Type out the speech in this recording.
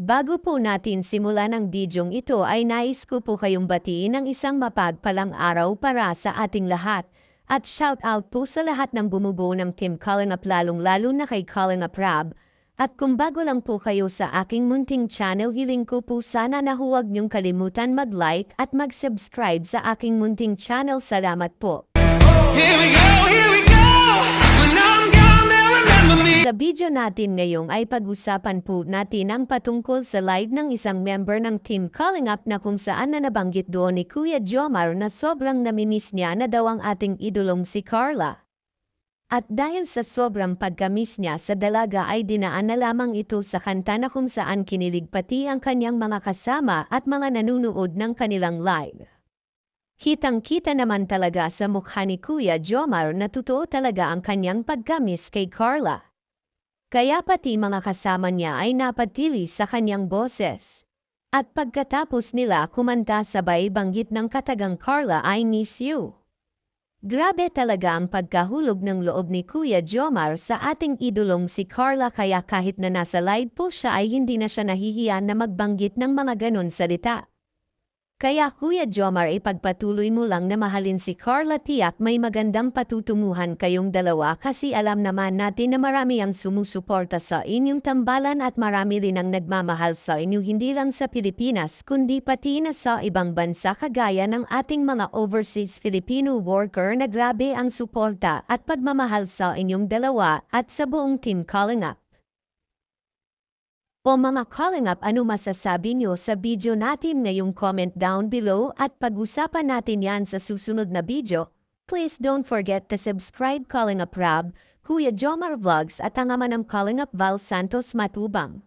Bago po natin simulan ang bidyong ito ay nais ko po kayong batiin ng isang mapagpalang araw para sa ating lahat. At shout out po sa lahat ng bumubuo ng Team Kalingap lalong-lalo na kay Kalingap Rab. At kung bago lang po kayo sa aking munting channel, hiling ko po sana na huwag niyong kalimutan mag-like at mag-subscribe sa aking munting channel. Salamat po. Here we go, here we go. When I'm gone, they'll remember me. Sa video natin ngayong ay pag-usapan po natin ang patungkol sa live ng isang member ng Team Kalingap na kung saan na nabanggit doon ni Kuya Jomar na sobrang namimiss niya na daw ang ating idolong si Carla. At dahil sa sobrang pagkamiss niya sa dalaga ay dinaan na lamang ito sa kanta na kung saan kinilig pati ang kanyang mga kasama at mga nanunood ng kanilang live. Kitang-kita naman talaga sa mukha ni Kuya Jomar na totoo talaga ang kanyang pagkamiss kay Carla. Kaya pati mga kasama niya ay napatili sa kanyang boses. At pagkatapos nila kumanta sabay banggit ng katagang Carla, I miss you. Grabe talaga ang pagkahulog ng loob ni Kuya Jomar sa ating idolong si Carla, kaya kahit na nasa live po siya ay hindi na siya nahihiya na magbanggit ng mga ganon salita. Kaya Kuya Jomar, ipagpatuloy mo lang na mahalin si Carla, tiyak may magandang patutunguhan kayong dalawa kasi alam naman natin na marami ang sumusuporta sa inyong tambalan at marami rin ang nagmamahal sa inyo hindi lang sa Pilipinas kundi pati na sa ibang bansa kagaya ng ating mga overseas Filipino worker na grabe ang suporta at pagmamahal sa inyong dalawa at sa buong Team Kalingap. O mga Kalingap, ano masasabi nyo sa video natin ngayong? Comment down below at pag-usapan natin yan sa susunod na video. Please don't forget to subscribe Kalingap Rab, Kuya Jomar Vlogs at ang ama ng Kalingap Val Santos Matubang.